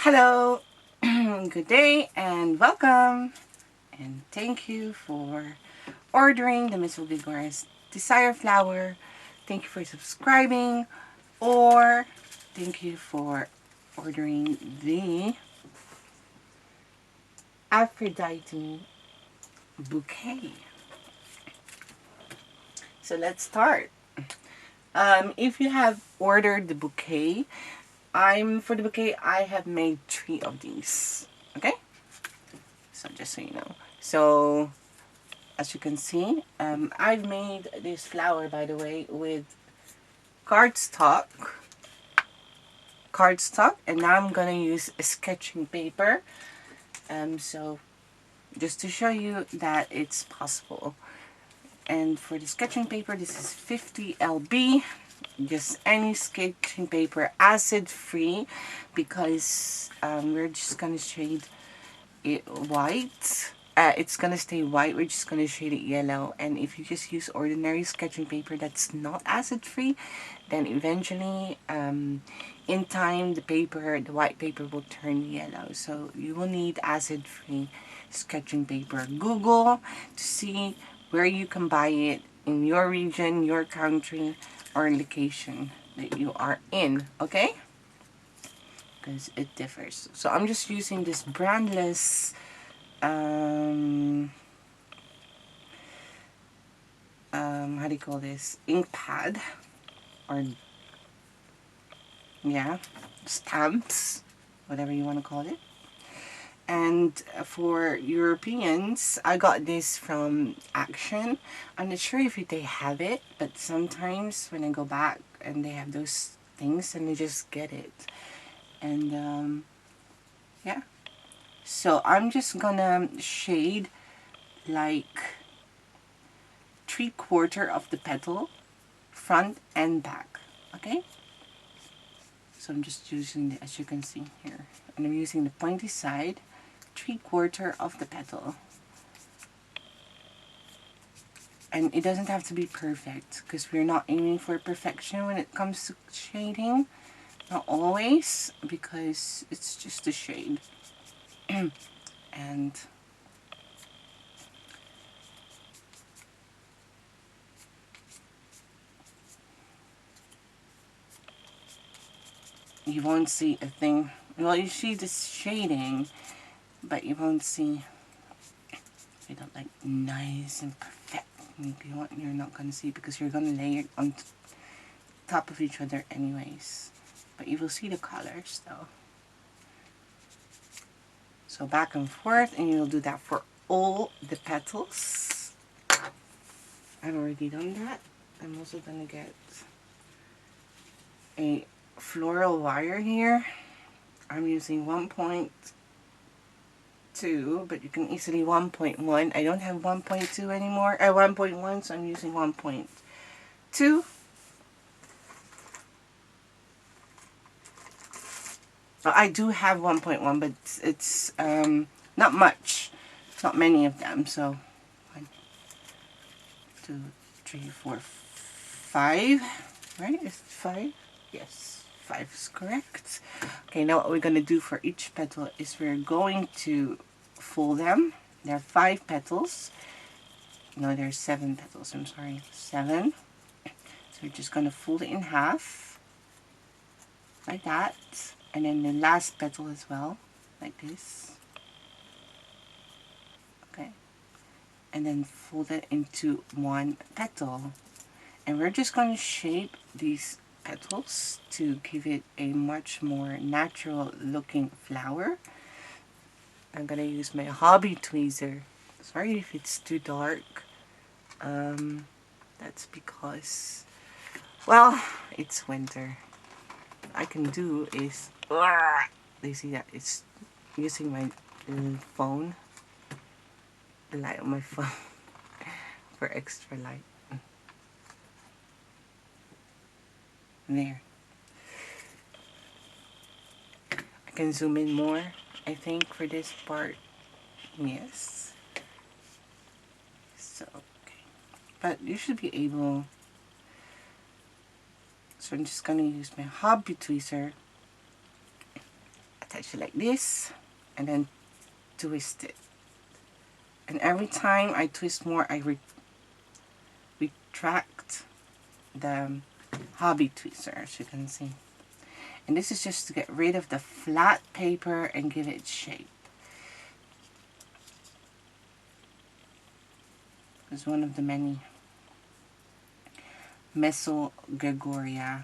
Hello, good day and welcome, and thank you for ordering the Miss Vigor's Desire Flower. Thank you for subscribing, or thank you for ordering the Aphrodite bouquet. So let's start. If you have ordered the bouquet, for the bouquet I have made 3 of these. Okay? So just so you know. So as you can see, I've made this flower, by the way, with cardstock, and now I'm gonna use a sketching paper. So just to show you that it's possible. And for the sketching paper, this is 50 lb. Just any sketching paper, acid free, because we're just gonna shade it white. It's gonna stay white. We're just gonna shade it yellow. And if you just use ordinary sketching paper that's not acid free, then eventually in time the white paper will turn yellow. So you will need acid free sketching paper. Google to see where you can buy it in your region, your country, or location that you are in. Okay, because it differs. So I'm just using this brandless how do you call this, ink pad, or yeah, stamps, whatever you want to call it. And for Europeans, I got this from Action. I'm not sure if they have it, but sometimes when I go back and they have those things, and I just get it. And yeah, so I'm just gonna shade like 3/4 of the petal, front and back. Okay, so I'm just using the, as you can see here, and I'm using the pointy side, 3/4 of the petal. And it doesn't have to be perfect, because we're not aiming for perfection when it comes to shading. Not always, because it's just a shade. And you won't see a thing. Well, you see the shading, but you won't see it up like nice and perfect. You're not going to see, because you're going to lay it on top of each other anyways. But you will see the colors though. So back and forth, and you'll do that for all the petals. I've already done that. I'm also going to get a floral wire here. I'm using 1.2, but you can easily 1.1. I don't have 1.2 anymore. 1.1, so I'm using 1.2. I do have 1.1, but it's not much. Not many of them. So 1, 2, 3, 4, 5. Right? Is it 5? Yes, 5 is correct. Okay, now what we're going to do for each petal is we're going to fold them. There are 5 petals. No, there's 7 petals. I'm sorry. 7. So we're just going to fold it in half. Like that. And then the last petal as well. Like this. Okay. And then fold it into one petal. And we're just going to shape these petals to give it a much more natural looking flower. I'm going to use my hobby tweezer. Sorry if it's too dark. That's because, well, it's winter. What I can do is, they see that it's using my phone, the light on my phone, for extra light. There. I can zoom in more, I think, for this part. Yes. So, okay. But you should be able. So I'm just going to use my hobby tweezer. attach it like this and then twist it. And every time I twist more, I retract the hobby twister, as you can see. And this is just to get rid of the flat paper and give it shape. It's one of the many Mesogeorgia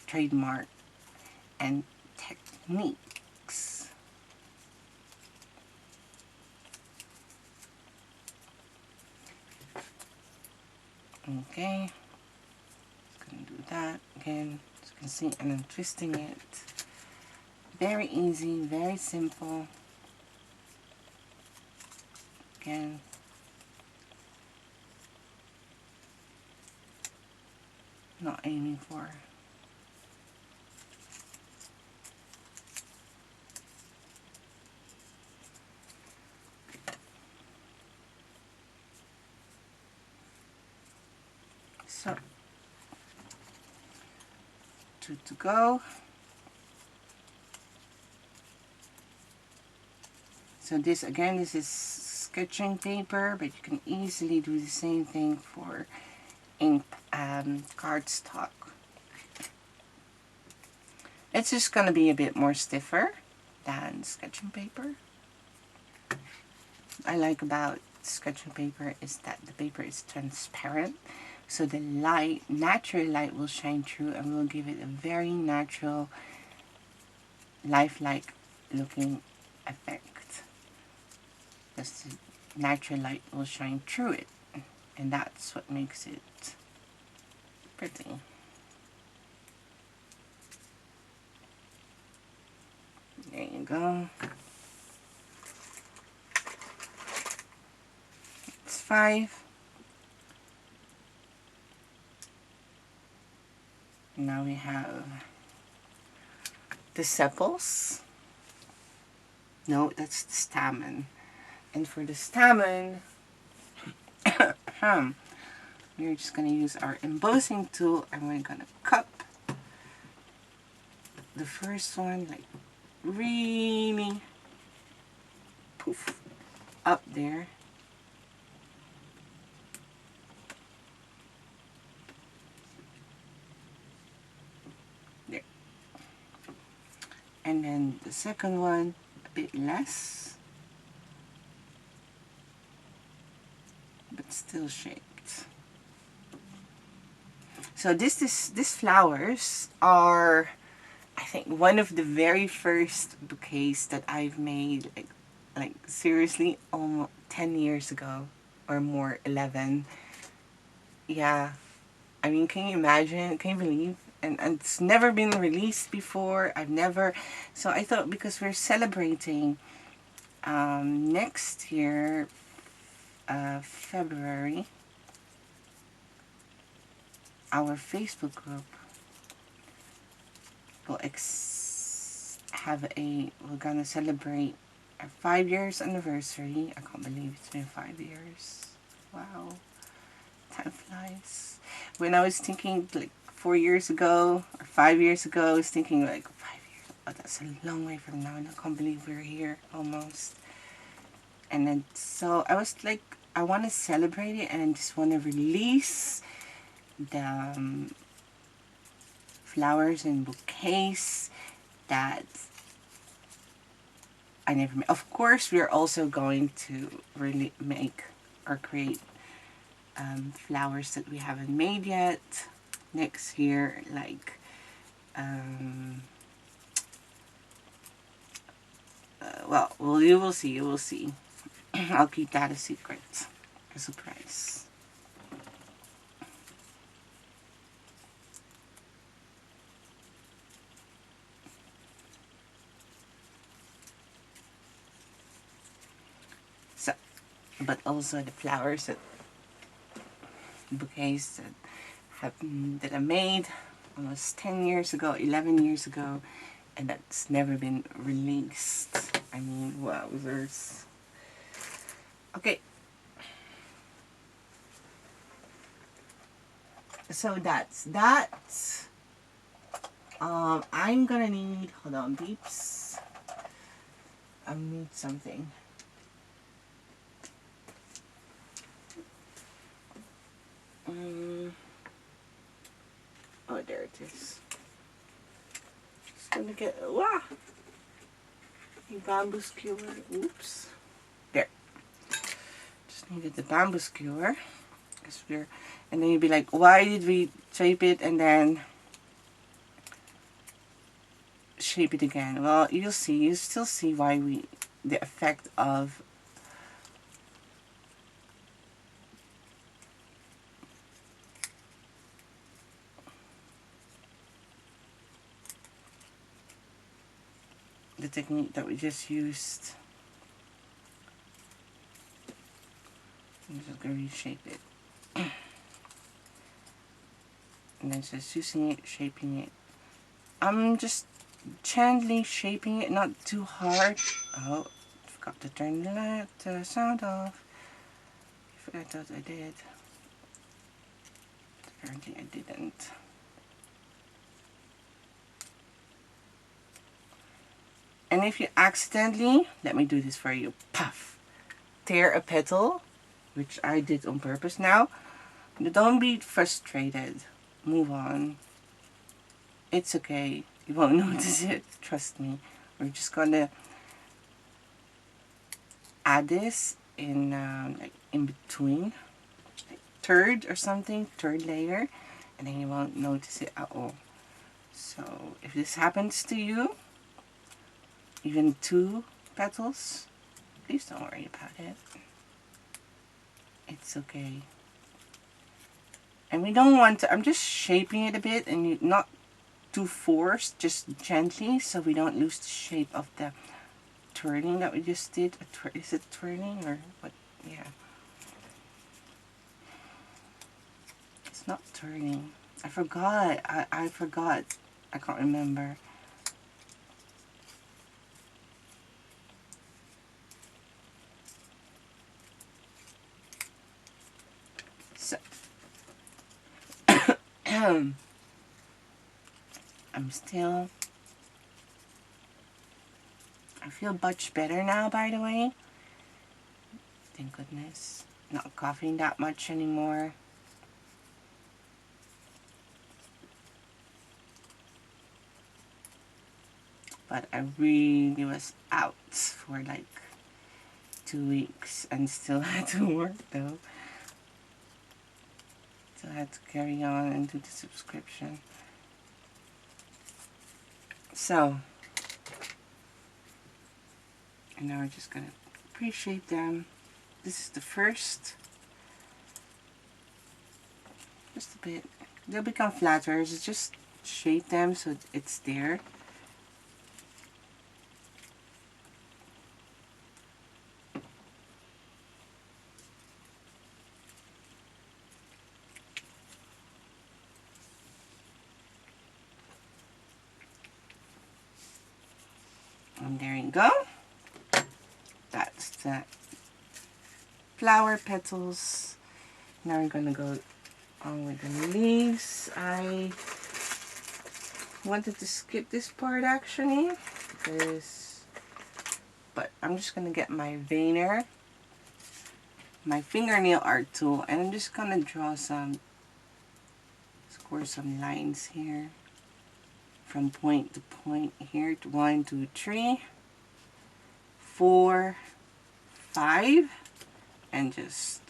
trademark and techniques. Okay, just gonna do that again, as you can see, and I'm twisting it. Very easy, very simple. Again, not aiming for so 2 to go. So this again, this is sketching paper, but you can easily do the same thing for ink cardstock. It's just going to be a bit more stiffer than sketching paper. I like about sketching paper is that the paper is transparent, so the light, natural light, will shine through and will give it a very natural, lifelike looking effect. Because the natural light will shine through it, and that's what makes it pretty. There you go. It's 5. Now we have the sepals. No, that's the stamen. And for the stamen, we're just going to use our embossing tool, and we're going to cut the first one like really poof up there. There. And then the second one a bit less, but still shaped. So these flowers are, I think, one of the very first bouquets that I've made, like seriously, almost 10 years ago or more, 11. Yeah, I mean, can you imagine? Can you believe? And it's never been released before. I've never. So I thought, because we're celebrating next year, February, our Facebook group will we're gonna celebrate our 5 years anniversary. I can't believe it's been 5 years. Wow, time flies. When I was thinking like 4 years ago or 5 years ago, I was thinking like 5 years. Oh, that's a long way from now, and I can't believe we're here almost. And then so I was like, I want to celebrate it, and I just want to release the flowers and bouquets that I never made. Of course, we're also going to really make or create flowers that we haven't made yet next year, like well, you will see, you will see. I'll keep that a secret, a surprise. So, but also the flowers that bouquets that I made almost 10 years ago, 11 years ago, and that's never been released. I mean, wowzers. Okay. So that's that. I'm gonna need, hold on, beeps. I'll need something. Oh, there it is. Just gonna get a bamboo skewer. Oops. There. Just needed the bamboo skewer. And then you'd be like, why did we shape it and then shape it again? Well, you'll still see why the effect of the technique that we just used. I'm just going to reshape it. And then just using it, shaping it. I'm just gently shaping it, not too hard. Oh, forgot to turn the sound off. I thought I did. Apparently I didn't. And if you accidentally, let me do this for you, puff, tear a petal, which I did on purpose now, don't be frustrated. Move on. It's okay. You won't notice it. Trust me. We're just gonna add this in like in between, like third or something, third layer, and then you won't notice it at all. So if this happens to you, even 2 petals, please don't worry about it. It's okay. And we don't want to, I'm just shaping it a bit and not too forced, just gently, so we don't lose the shape of the twirling that we just did. Is it twirling or what? Yeah. It's not twirling. I forgot. I forgot. I can't remember. So I feel much better now, by the way. Thank goodness. Not coughing that much anymore. But I really was out for like 2 weeks and still had to work though. Still had to carry on and do the subscription. So, and now we're just gonna pre-shape them. This is the first. Just a bit. They'll become flatter. So just shape them so it's there. And there you go. That's the flower petals. Now we're gonna go on with the leaves. I wanted to skip this part actually, but I'm just gonna get my veiner, my fingernail art tool, and I'm just gonna draw score some lines here. From point to point here, 1, 2, 3, 4, 5, and just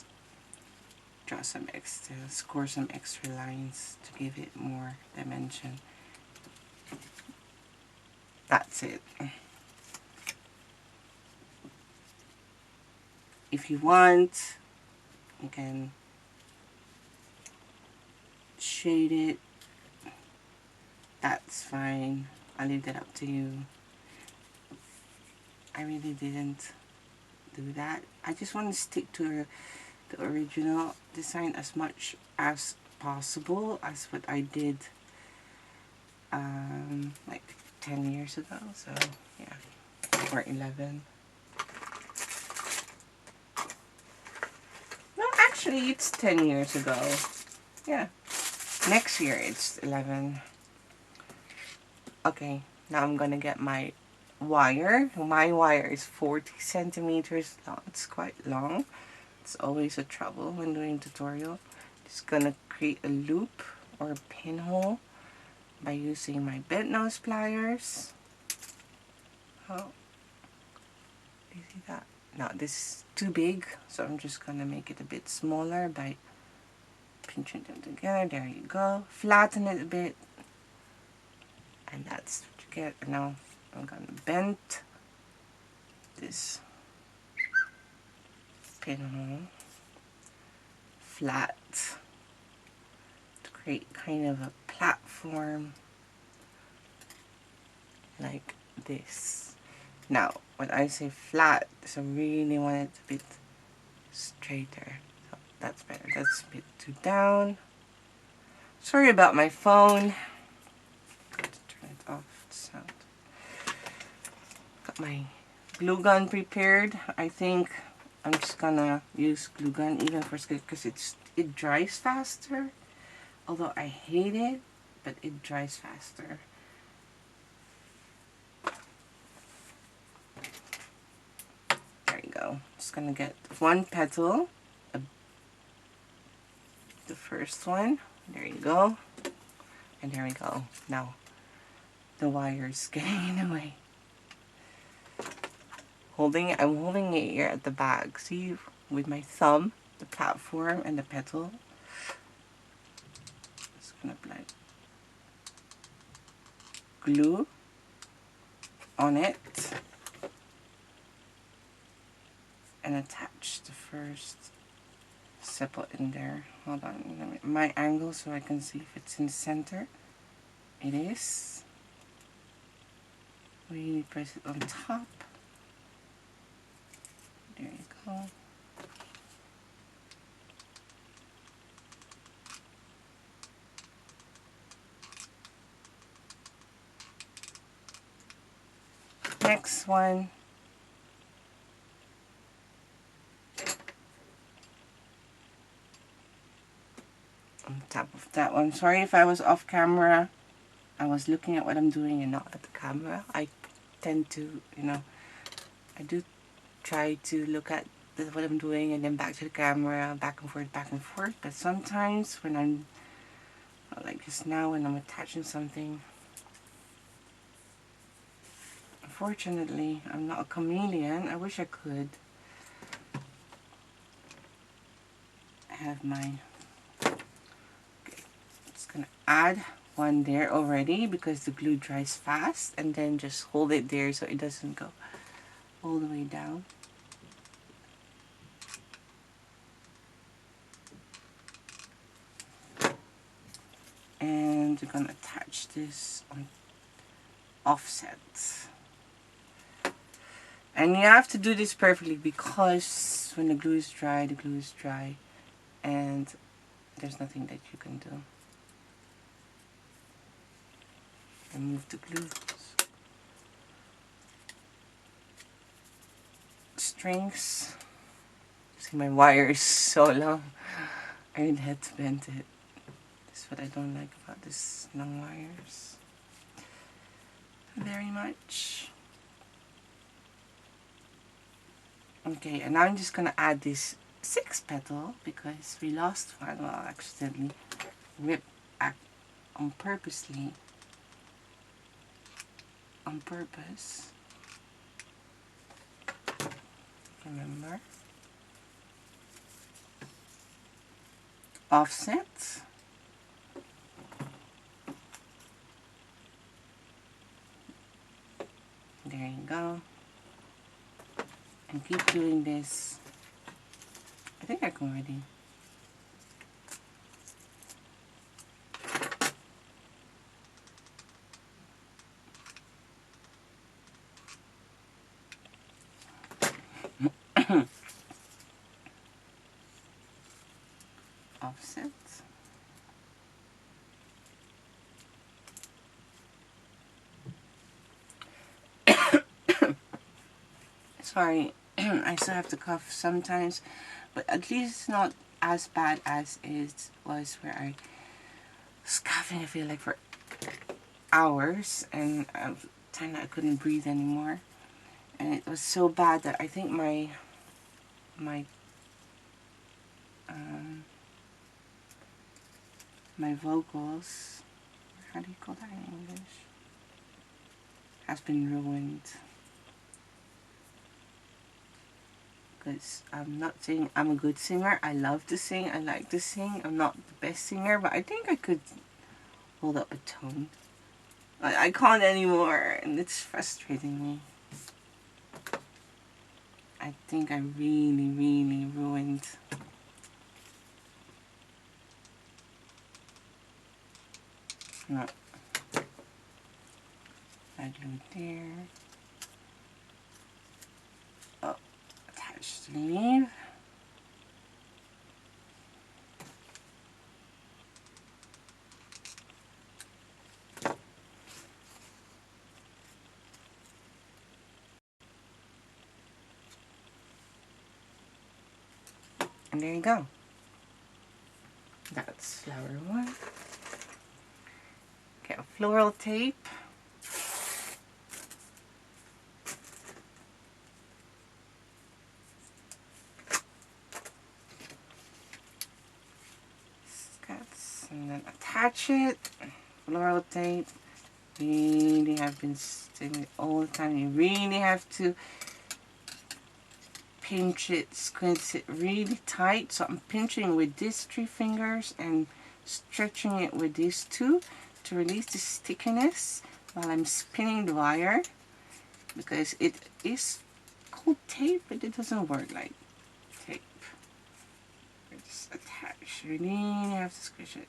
draw some extra, score some extra lines to give it more dimension. That's it. If you want, you can shade it. That's fine. I'll leave that up to you. I really didn't do that. I just want to stick to the original design as much as possible, as what I did like 10 years ago. So yeah, or 11. No, actually it's 10 years ago. Yeah, next year it's 11. Okay, now I'm gonna get my wire. My wire is 40 centimeters long. It's quite long. It's always a trouble when doing tutorial. Just gonna create a loop or a pinhole by using my bent nose pliers. Oh, you see that? No, this is too big, so I'm just gonna make it a bit smaller by pinching them together. There you go. Flatten it a bit, and that's what you get. And now I'm gonna bend this pinhole flat to create kind of a platform like this. Now, when I say flat, so I really want it a bit straighter. So that's better. That's a bit too down. Sorry about my phone. Turn it off. Sound. Got my glue gun prepared. I think I'm just gonna use glue gun even for sketch because it dries faster. Although I hate it, but it dries faster. There you go. Just gonna get one petal, the first one. There you go. And there we go. Now the wire's getting in the way. I'm holding it here at the back. See, with my thumb, the platform and the petal. Just gonna apply glue on it and attach the first sepal in there. Hold on, let me my angle so I can see if it's in the center. It is. We press it on top. There you go. Next one. On top of that one. Sorry if I was off camera. I was looking at what I'm doing and not at the camera. I tend to, I do try to look at what I'm doing and then back to the camera, back and forth. But sometimes when I'm, like just now when I'm attaching something, unfortunately, I'm not a chameleon. I wish I could have my, okay, just gonna add one there already because the glue dries fast, and then just hold it there so it doesn't go all the way down. And we're gonna attach this on offset. And you have to do this perfectly because when the glue is dry, and there's nothing that you can do. Remove the glue. Strings. See, my wire is so long. I really had to bend it. That's what I don't like about these long wires very much. Okay, and now I'm just gonna add this 6th petal because we lost one. Well, accidentally ripped on purpose. Remember, offset. There you go. And keep doing this. I think I can already. Offset. Sorry, I still have to cough sometimes, but at least it's not as bad as it was where I was coughing, I feel like, for hours, and time that I couldn't breathe anymore. And it was so bad that I think my my vocals, how do you call that in English, has been ruined. Because I'm not saying I'm a good singer. I love to sing. I like to sing. I'm not the best singer, but I think I could hold up a tone. I can't anymore, and it's frustrating me. I think I really, really ruined. No. I glue there. Oh, attach the sleeve. And there you go. That's flower one. Okay, a floral tape. And then attach it. Floral tape. Really have been sticking it all the time. You really have to pinch it, squeeze it really tight. So I'm pinching with these 3 fingers and stretching it with these 2 to release the stickiness while I'm spinning the wire, because it is called tape, but it doesn't work like tape. Just attach. You really have to squish it.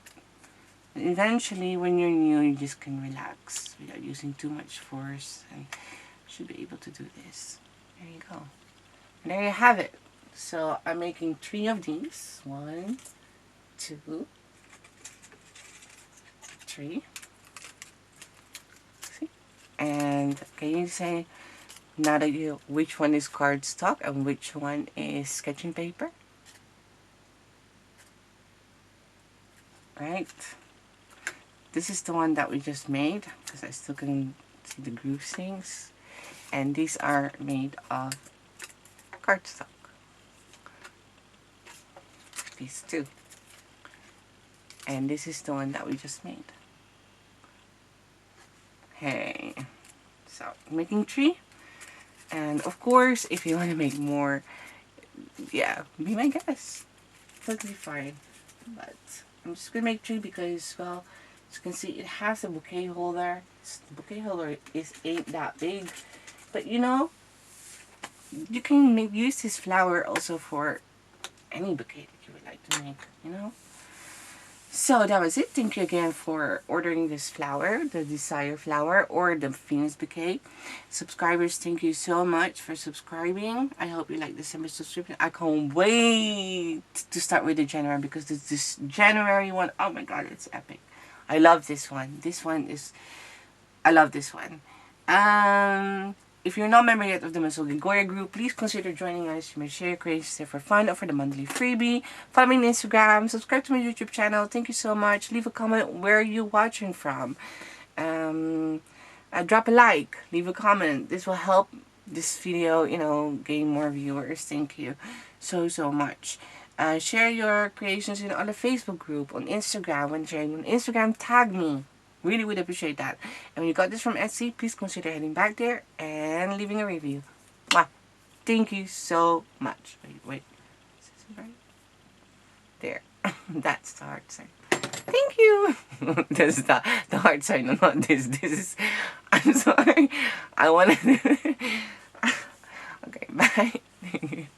And eventually, when you're new, you just can relax without using too much force, and should be able to do this. There you go. And there you have it. So I'm making 3 of these. 1, 2, 3. See? And can you say now that you which one is cardstock and which one is sketching paper? Right? This is the one that we just made, because I still can see the groove things. And these are made of cardstock. These 2. And this is the one that we just made. Hey. So, making 3. And of course, if you want to make more, yeah, be my guest. Totally fine. But I'm just going to make 3 because, well, as you can see, it has a bouquet holder. The bouquet holder ain't that big. But you know, you can use this flower also for any bouquet that you would like to make, you know. So that was it. Thank you again for ordering this flower, the Desire flower or the Venus bouquet. Subscribers, thank you so much for subscribing. I hope you like the December subscription. I can't wait to start with the January, because this January one, oh my god, it's epic. I love this one. This one is, I love this one. If you're not a member yet of the Masogi Goya group, please consider joining us. You may share your creations there for fun or for the monthly freebie. Follow me on Instagram. Subscribe to my YouTube channel. Thank you so much. Leave a comment where you're watching from. Drop a like. Leave a comment. This will help this video, you know, gain more viewers. Thank you so much. Share your creations in other Facebook group, on Instagram. When sharing on Instagram, tag me. Really would appreciate that. And when you got this from Etsy, please consider heading back there and leaving a review. Mwah. Thank you so much. Wait. Is this right? There. That's the heart sign. Thank you. This is the heart sign, not this. This is, I'm sorry. I wanted Okay, bye.